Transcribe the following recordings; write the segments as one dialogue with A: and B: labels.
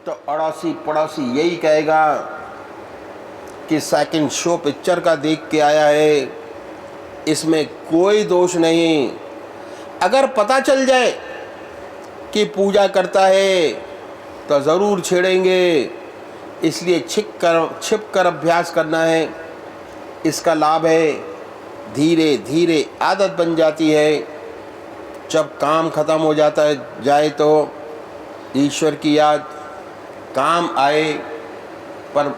A: तो अड़ोसी पड़ोसी यही कहेगा कि सेकंड शो पिक्चर का देख के आया है, इसमें कोई दोष नहीं। अगर पता चल जाए कि पूजा करता है तो ज़रूर छेड़ेंगे, इसलिए छिप कर अभ्यास करना है। इसका लाभ है धीरे धीरे आदत बन जाती है। जब काम ख़त्म हो जाता है जाए तो ईश्वर की याद, काम आए पर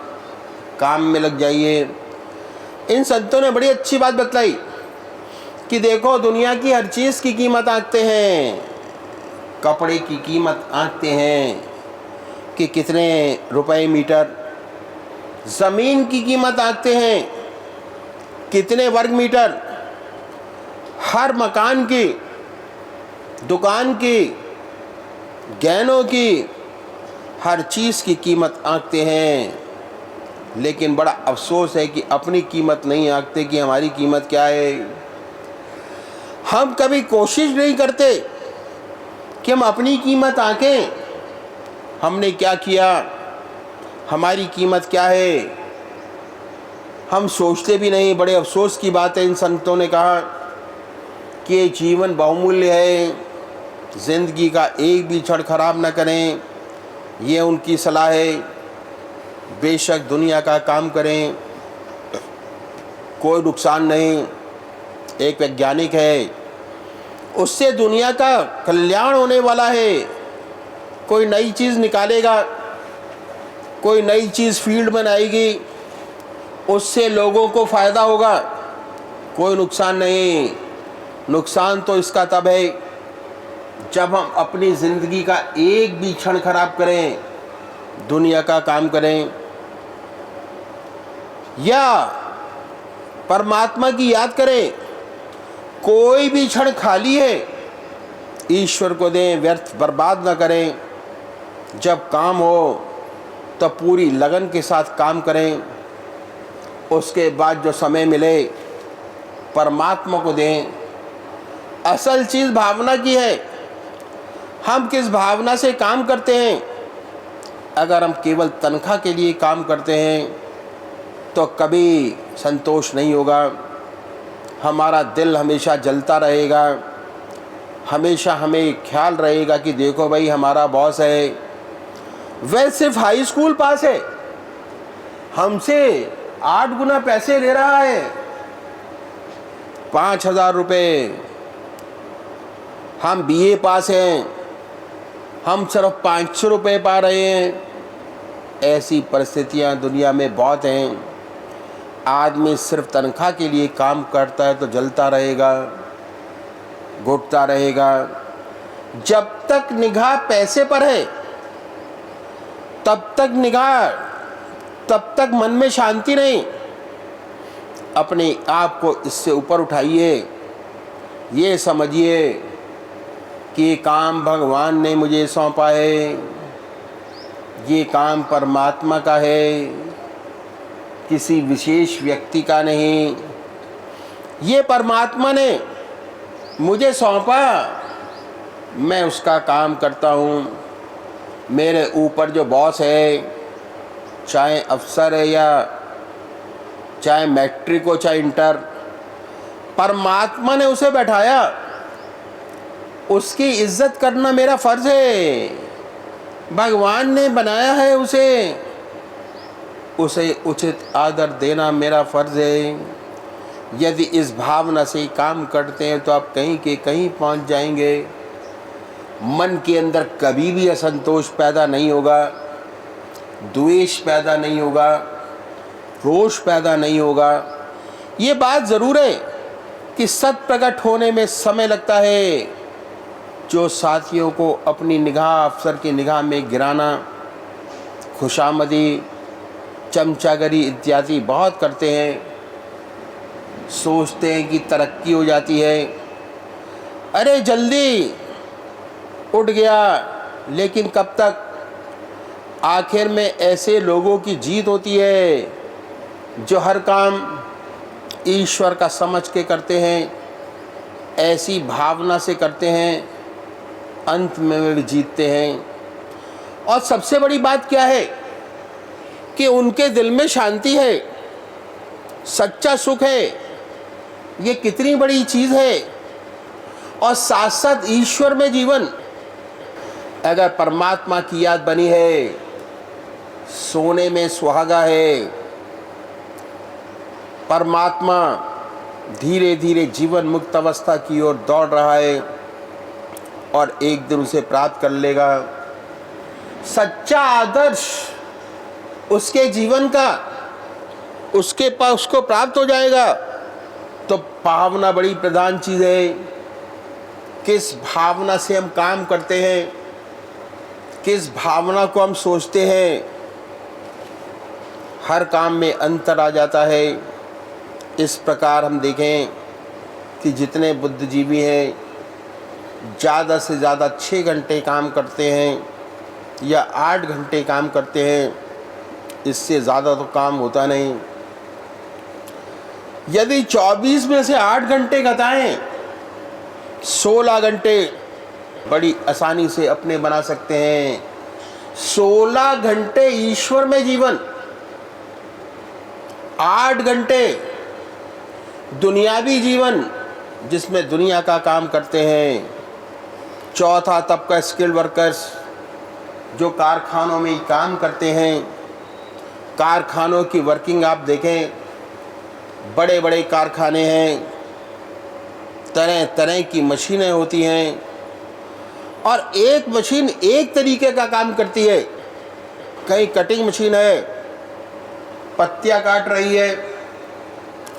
A: काम में लग जाइए। इन संतों ने बड़ी अच्छी बात बतलाई कि देखो दुनिया की हर चीज़ की कीमत आंकते हैं। कपड़े की कीमत आंकते हैं कि कितने रुपए मीटर, ज़मीन की कीमत आंकते हैं कितने वर्ग मीटर, हर मकान की, दुकान की, गहनों की, हर चीज़ की कीमत आंकते हैं। लेकिन बड़ा अफसोस है कि अपनी कीमत नहीं आंकते कि हमारी कीमत क्या है। हम कभी कोशिश नहीं करते कि हम अपनी कीमत आंकें, हमने क्या किया, हमारी कीमत क्या है, हम सोचते भी नहीं। बड़े अफसोस की बात है। इन संतों ने कहा कि ये जीवन बहुमूल्य है, ज़िंदगी का एक भी क्षण खराब न करें, ये उनकी सलाह है। बेशक दुनिया का काम करें, कोई नुकसान नहीं। एक वैज्ञानिक है, उससे दुनिया का कल्याण होने वाला है। कोई नई चीज़ निकालेगा, कोई नई चीज़ फील्ड में आएगी, उससे लोगों को फ़ायदा होगा, कोई नुकसान नहीं। नुकसान तो इसका तब है जब हम अपनी ज़िंदगी का एक भी क्षण खराब करें, दुनिया का काम करें या परमात्मा की याद करें। कोई भी क्षण खाली है, ईश्वर को दें, व्यर्थ बर्बाद न करें। जब काम हो तो पूरी लगन के साथ काम करें, उसके बाद जो समय मिले परमात्मा को दें। असल चीज़ भावना की है, हम किस भावना से काम करते हैं। अगर हम केवल तनख्वाह के लिए काम करते हैं तो कभी संतोष नहीं होगा। हमारा दिल हमेशा जलता रहेगा, हमेशा हमें ख्याल रहेगा कि देखो भाई हमारा बॉस है, वह सिर्फ हाई स्कूल पास है, हमसे 8 गुना पैसे ले रहा है, 5,000 रुपये। हम बीए पास हैं, हम सिर्फ 500 रुपये पा रहे हैं। ऐसी परिस्थितियां दुनिया में बहुत हैं। आदमी सिर्फ तनख्वाह के लिए काम करता है तो जलता रहेगा, घुटता रहेगा। जब तक निगाह पैसे पर है तब तक मन में शांति नहीं। अपने आप को इससे ऊपर उठाइए, ये समझिए कि ये काम भगवान ने मुझे सौंपा है, ये काम परमात्मा का है, किसी विशेष व्यक्ति का नहीं। ये परमात्मा ने मुझे सौंपा, मैं उसका काम करता हूँ। मेरे ऊपर जो बॉस है, चाहे अफसर है या चाहे मैट्रिक हो चाहे इंटर, परमात्मा ने उसे बैठाया, उसकी इज्जत करना मेरा फ़र्ज़ है। भगवान ने बनाया है उसे उचित आदर देना मेरा फ़र्ज़ है। यदि इस भावना से काम करते हैं तो आप कहीं के कहीं पहुंच जाएंगे। मन के अंदर कभी भी असंतोष पैदा नहीं होगा, द्वेष पैदा नहीं होगा, रोष पैदा नहीं होगा। ये बात ज़रूर है कि सत प्रकट होने में समय लगता है। जो साथियों को अपनी निगाह अफसर की निगाह में गिराना, खुशामदी, चमचागरी इत्यादि बहुत करते हैं, सोचते हैं कि तरक्की हो जाती है, अरे जल्दी उठ गया, लेकिन कब तक। आखिर में ऐसे लोगों की जीत होती है जो हर काम ईश्वर का समझ के करते हैं, ऐसी भावना से करते हैं, अंत में वे जीतते हैं। और सबसे बड़ी बात क्या है कि उनके दिल में शांति है, सच्चा सुख है। ये कितनी बड़ी चीज़ है। और साथ साथ ईश्वर में जीवन। अगर परमात्मा की याद बनी है, सोने में सुहागा है। परमात्मा धीरे धीरे जीवन मुक्त अवस्था की ओर दौड़ रहा है और एक दिन उसे प्राप्त कर लेगा। सच्चा आदर्श उसके जीवन का उसके पास उसको प्राप्त हो जाएगा। तो भावना बड़ी प्रधान चीज़ है। किस भावना से हम काम करते हैं, किस भावना को हम सोचते हैं, हर काम में अंतर आ जाता है। इस प्रकार हम देखें कि जितने बुद्धिजीवी हैं ज़्यादा से ज़्यादा 6 घंटे काम करते हैं या 8 घंटे काम करते हैं, इससे ज़्यादा तो काम होता नहीं। यदि 24 में से 8 घंटे घटाएं, 16 घंटे बड़ी आसानी से अपने बना सकते हैं। 16 घंटे ईश्वर में जीवन, 8 घंटे दुनियावी जीवन जिसमें दुनिया का काम करते हैं। चौथा तबका स्किल्ड वर्कर्स जो कारखानों में काम करते हैं। कारखानों की वर्किंग आप देखें, बड़े बड़े कारखाने हैं, तरह तरह की मशीनें होती हैं और एक मशीन एक तरीके का काम करती है। कहीं कटिंग मशीन है, पत्तियां काट रही है,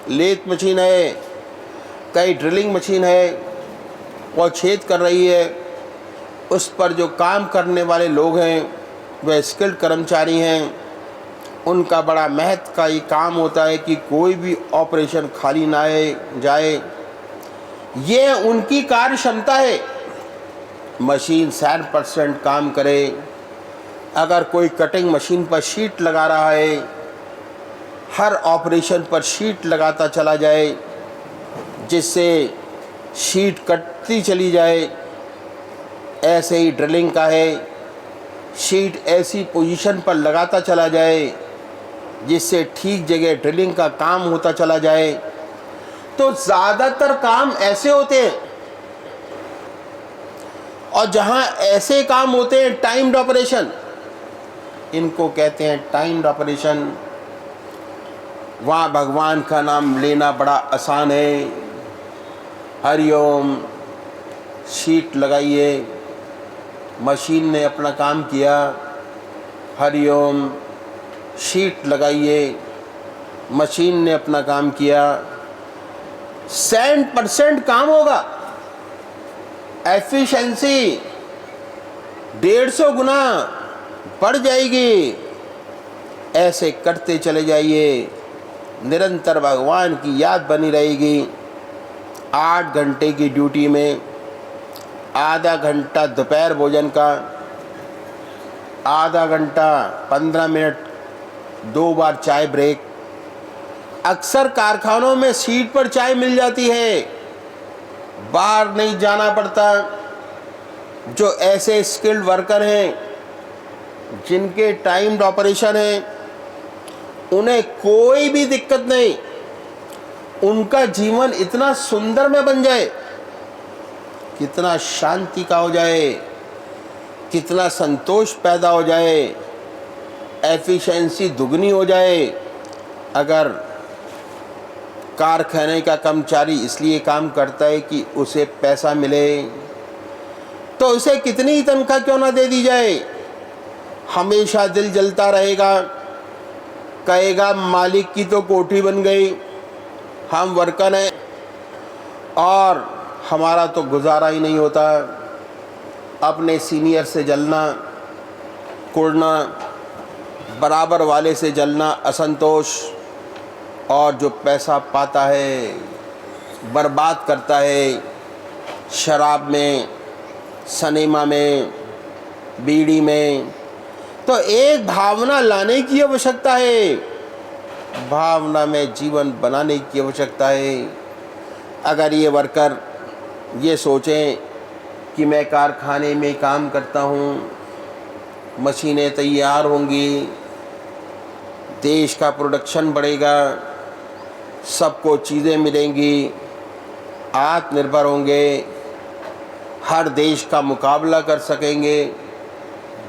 A: लेथ मशीन है, कहीं ड्रिलिंग मशीन है और छेद कर रही है। उस पर जो काम करने वाले लोग हैं वह स्किल्ड कर्मचारी हैं। उनका बड़ा महत्व का ये काम होता है कि कोई भी ऑपरेशन खाली ना जाए। ये उनकी कार्य क्षमता है। मशीन 100% काम करे। अगर कोई कटिंग मशीन पर शीट लगा रहा है, हर ऑपरेशन पर शीट लगाता चला जाए जिससे शीट कटती चली जाए। ऐसे ही ड्रिलिंग का है, शीट ऐसी पोजीशन पर लगाता चला जाए जिससे ठीक जगह ड्रिलिंग का काम होता चला जाए। तो ज़्यादातर काम ऐसे होते हैं और जहां ऐसे काम होते हैं टाइम्ड ऑपरेशन, इनको कहते हैं टाइम्ड ऑपरेशन, वहाँ भगवान का नाम लेना बड़ा आसान है। हरिओम, शीट लगाइए, मशीन ने अपना काम किया। हरिओम, शीट लगाइए, मशीन ने अपना काम किया। 100% काम होगा। एफिशिएंसी 150 गुना बढ़ जाएगी। ऐसे करते चले जाइए, निरंतर भगवान की याद बनी रहेगी। 8 घंटे की ड्यूटी में आधा घंटा दोपहर भोजन का, आधा घंटा 15 मिनट 2 बार चाय ब्रेक। अक्सर कारखानों में सीट पर चाय मिल जाती है, बाहर नहीं जाना पड़ता। जो ऐसे स्किल्ड वर्कर हैं जिनके टाइम्ड ऑपरेशन है, उन्हें कोई भी दिक्कत नहीं। उनका जीवन इतना सुंदर में बन जाए, कितना शांति का हो जाए, कितना संतोष पैदा हो जाए, एफिशिएंसी दुगनी हो जाए। अगर कारखाने का कर्मचारी इसलिए काम करता है कि उसे पैसा मिले, तो उसे कितनी तनख्वाह क्यों ना दे दी जाए, हमेशा दिल जलता रहेगा। कहेगा मालिक की तो कोठी बन गई, हम वर्कर हैं और हमारा तो गुजारा ही नहीं होता। अपने सीनियर से जलना, कुड़ना, बराबर वाले से जलना, असंतोष, और जो पैसा पाता है बर्बाद करता है शराब में, सनेमा में, बीड़ी में। तो एक भावना लाने की आवश्यकता है, भावना में जीवन बनाने की आवश्यकता है। अगर ये वर्कर ये सोचें कि मैं कारखाने में काम करता हूँ, मशीनें तैयार होंगी, देश का प्रोडक्शन बढ़ेगा, सबको चीज़ें मिलेंगी, आत्मनिर्भर होंगे, हर देश का मुकाबला कर सकेंगे।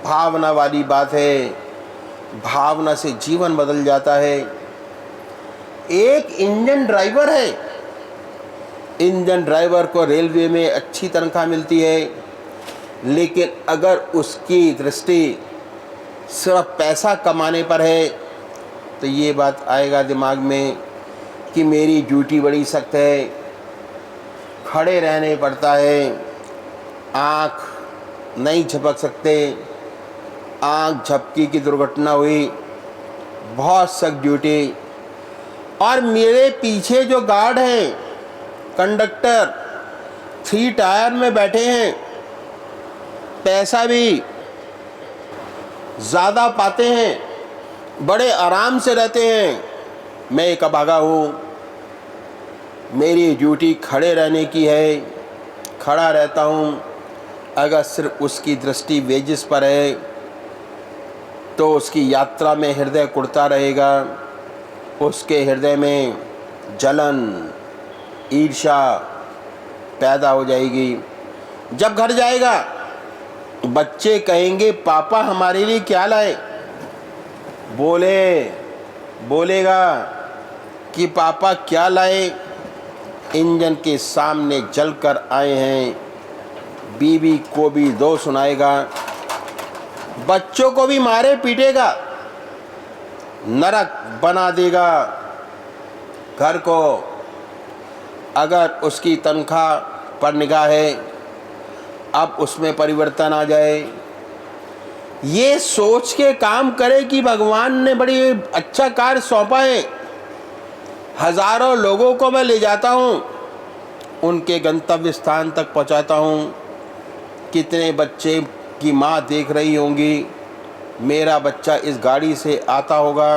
A: भावना वाली बात है, भावना से जीवन बदल जाता है। एक इंजन ड्राइवर है, इंजन ड्राइवर को रेलवे में अच्छी तनख्वाह मिलती है, लेकिन अगर उसकी दृष्टि सिर्फ पैसा कमाने पर है तो ये बात आएगा दिमाग में कि मेरी ड्यूटी बड़ी सख्त है, खड़े रहने पड़ता है, आँख नहीं झपक सकते, आँख झपकी की दुर्घटना हुई, बहुत सख्त ड्यूटी। और मेरे पीछे जो गार्ड हैं, कंडक्टर 3 टायर में बैठे हैं, पैसा भी ज़्यादा पाते हैं, बड़े आराम से रहते हैं। मैं एक अभागा हूँ, मेरी ड्यूटी खड़े रहने की है, खड़ा रहता हूँ। अगर सिर्फ उसकी दृष्टि वेजिस पर है तो उसकी यात्रा में हृदय कुढ़ता रहेगा, उसके हृदय में जलन, ईर्ष्या पैदा हो जाएगी। जब घर जाएगा बच्चे कहेंगे पापा हमारे लिए क्या लाए, बोलेगा कि पापा क्या लाए। इंजन के सामने जलकर आए हैं, बीवी को भी दो सुनाएगा, बच्चों को भी मारे पीटेगा, नरक बना देगा घर को। अगर उसकी तनख्वाह पर निगाह है, अब उसमें परिवर्तन आ जाए, ये सोच के काम करे कि भगवान ने बड़ी अच्छा कार्य सौंपा है, हजारों लोगों को मैं ले जाता हूँ, उनके गंतव्य स्थान तक पहुँचाता हूँ। कितने बच्चे की माँ देख रही होंगी, मेरा बच्चा इस गाड़ी से आता होगा,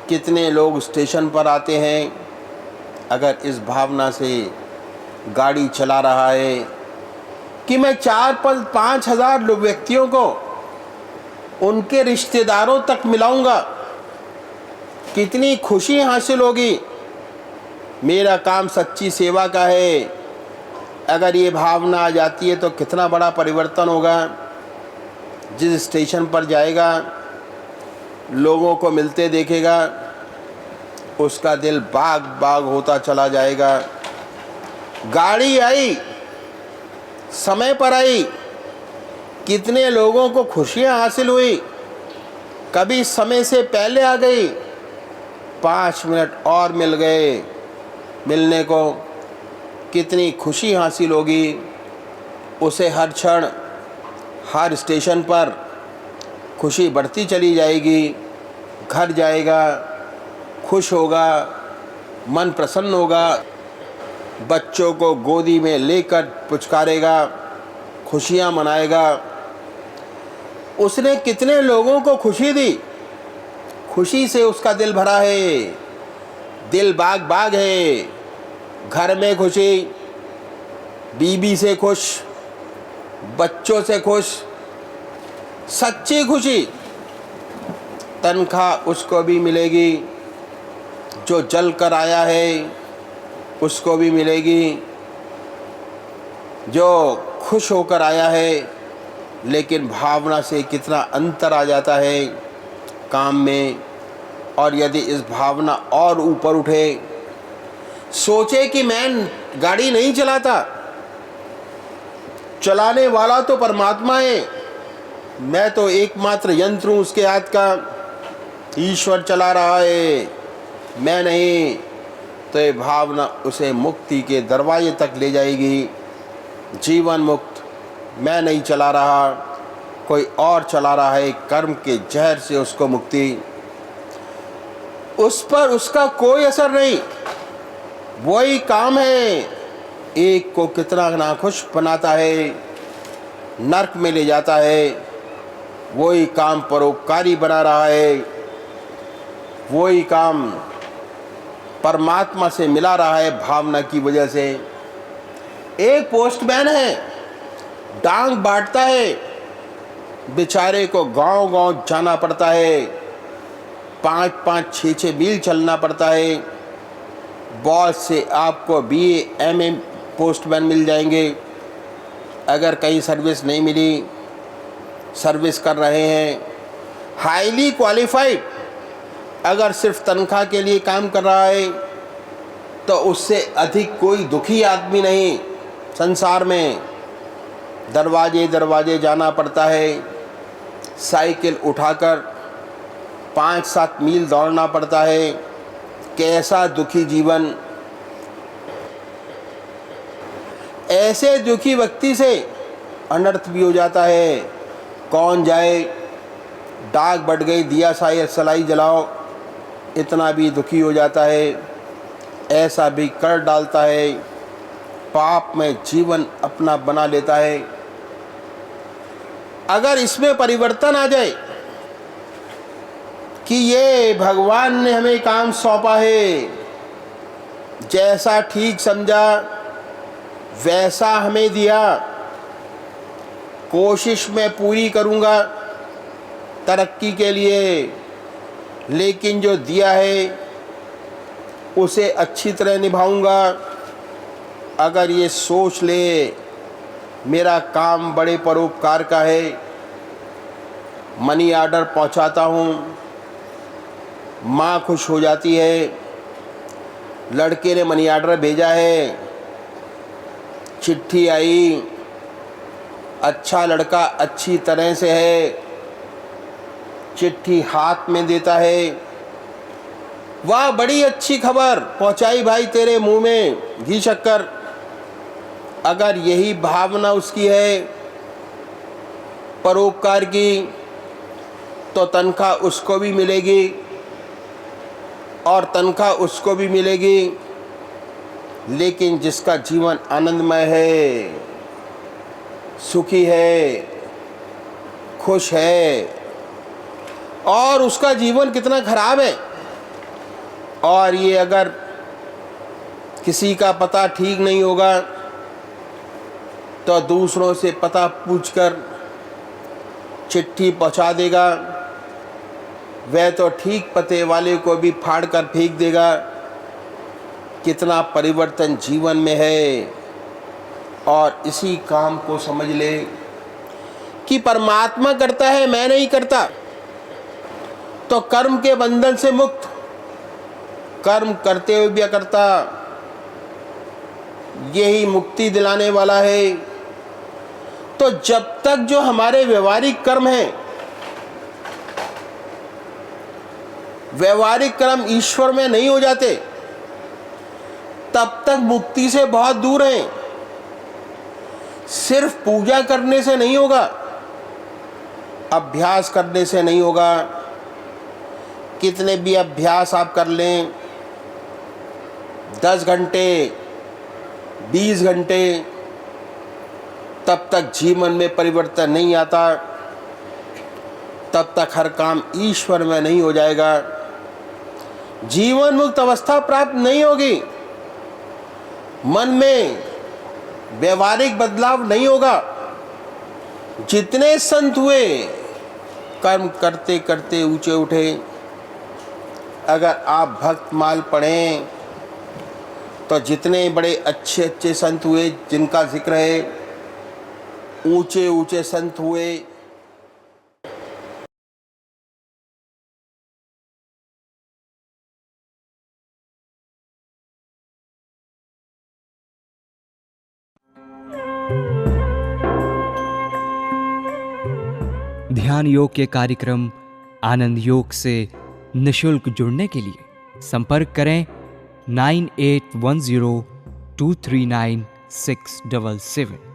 A: कितने लोग स्टेशन पर आते हैं। अगर इस भावना से गाड़ी चला रहा है कि मैं 4-5 हज़ार व्यक्तियों को उनके रिश्तेदारों तक मिलाऊंगा, कितनी खुशी हासिल होगी। मेरा काम सच्ची सेवा का है। अगर ये भावना आ जाती है तो कितना बड़ा परिवर्तन होगा। जिस स्टेशन पर जाएगा, लोगों को मिलते देखेगा, उसका दिल बाग बाग होता चला जाएगा। गाड़ी आई, समय पर आई, कितने लोगों को खुशियां हासिल हुई। कभी समय से पहले आ गई, 5 मिनट और मिल गए, मिलने को कितनी खुशी हासिल होगी। उसे हर क्षण हर स्टेशन पर खुशी बढ़ती चली जाएगी। घर जाएगा, खुश होगा, मन प्रसन्न होगा, बच्चों को गोदी में लेकर पुचकारेगा, खुशियाँ मनाएगा। उसने कितने लोगों को खुशी दी, खुशी से उसका दिल भरा है, दिल बाग बाग है। घर में खुशी, बीबी से खुश, बच्चों से खुश, सच्ची खुशी। तनख्वाह उसको भी मिलेगी, जो जल कर आया है उसको भी मिलेगी, जो खुश होकर आया है। लेकिन भावना से कितना अंतर आ जाता है काम में। और यदि इस भावना और ऊपर उठे, सोचे कि मैं गाड़ी नहीं चलाता, चलाने वाला तो परमात्मा है, मैं तो एकमात्र यंत्र हूँ उसके हाथ का, ईश्वर चला रहा है, मैं नहीं। तो ये भावना उसे मुक्ति के दरवाजे तक ले जाएगी। जीवन मुक्त, मैं नहीं चला रहा, कोई और चला रहा है, कर्म के जहर से उसको मुक्ति। उस पर उसका कोई असर नहीं, वही काम है, एक को कितना नाखुश बनाता है, नर्क में ले जाता है। वही काम परोपकारी बना रहा है, वही काम परमात्मा से मिला रहा है भावना की वजह से। एक पोस्टमैन है, डांग बांटता है, बेचारे को गांव-गांव जाना पड़ता है, 5-5, 6-6 मील चलना पड़ता है। बहुत से आपको BA, MA पोस्टमैन मिल जाएंगे। अगर कहीं सर्विस नहीं मिली, सर्विस कर रहे हैं, हाईली क्वालिफाइड, अगर सिर्फ तनख्वाह के लिए काम कर रहा है तो उससे अधिक कोई दुखी आदमी नहीं संसार में। दरवाजे दरवाजे जाना पड़ता है, साइकिल उठाकर 5-7 मील दौड़ना पड़ता है। कैसा दुखी जीवन। ऐसे दुखी व्यक्ति से अनर्थ भी हो जाता है। कौन जाए, डाक बढ़ गई, दिया सलाई जलाओ, इतना भी दुखी हो जाता है। ऐसा भी कर डालता है, पाप में जीवन अपना बना लेता है। अगर इसमें परिवर्तन आ जाए कि ये भगवान ने हमें काम सौंपा है, जैसा ठीक समझा वैसा हमें दिया, कोशिश मैं पूरी करूँगा तरक्की के लिए, लेकिन जो दिया है उसे अच्छी तरह निभाऊंगा। अगर ये सोच ले मेरा काम बड़े परोपकार का है, मनी ऑर्डर पहुंचाता हूँ, माँ खुश हो जाती है, लड़के ने मनी ऑर्डर भेजा है, चिट्ठी आई, अच्छा लड़का अच्छी तरह से है, चिट्ठी हाथ में देता है, वाह बड़ी अच्छी खबर पहुंचाई भाई तेरे मुंह में घी शक्कर। अगर यही भावना उसकी है परोपकार की, तो तनख्वाह उसको भी मिलेगी और तनख्वाह उसको भी मिलेगी। लेकिन जिसका जीवन आनंदमय है, सुखी है, खुश है, और उसका जीवन कितना खराब है। और ये अगर किसी का पता ठीक नहीं होगा तो दूसरों से पता पूछकर चिट्ठी पहुंचा देगा, वह तो ठीक पते वाले को भी फाड़ कर फेंक देगा। कितना परिवर्तन जीवन में है। और इसी काम को समझ ले कि परमात्मा करता है, मैं नहीं करता, तो कर्म के बंधन से मुक्त, कर्म करते हुए भी करता, यही मुक्ति दिलाने वाला है। तो जब तक जो हमारे व्यवहारिक कर्म हैं, व्यवहारिक कर्म ईश्वर में नहीं हो जाते, तब तक मुक्ति से बहुत दूर हैं। सिर्फ पूजा करने से नहीं होगा, अभ्यास करने से नहीं होगा। कितने भी अभ्यास आप कर लें, 10 घंटे 20 घंटे, तब तक जीवन में परिवर्तन नहीं आता, तब तक हर काम ईश्वर में नहीं हो जाएगा, जीवन मुक्त अवस्था प्राप्त नहीं होगी, मन में व्यवहारिक बदलाव नहीं होगा। जितने संत हुए कर्म करते करते ऊंचे उठे, अगर आप भक्तमाल पढ़ें तो जितने बड़े अच्छे अच्छे संत हुए जिनका जिक्र है, ऊंचे ऊंचे संत हुए।
B: ध्यान योग के कार्यक्रम आनंद योग से निशुल्क जुड़ने के लिए संपर्क करें 9810239677।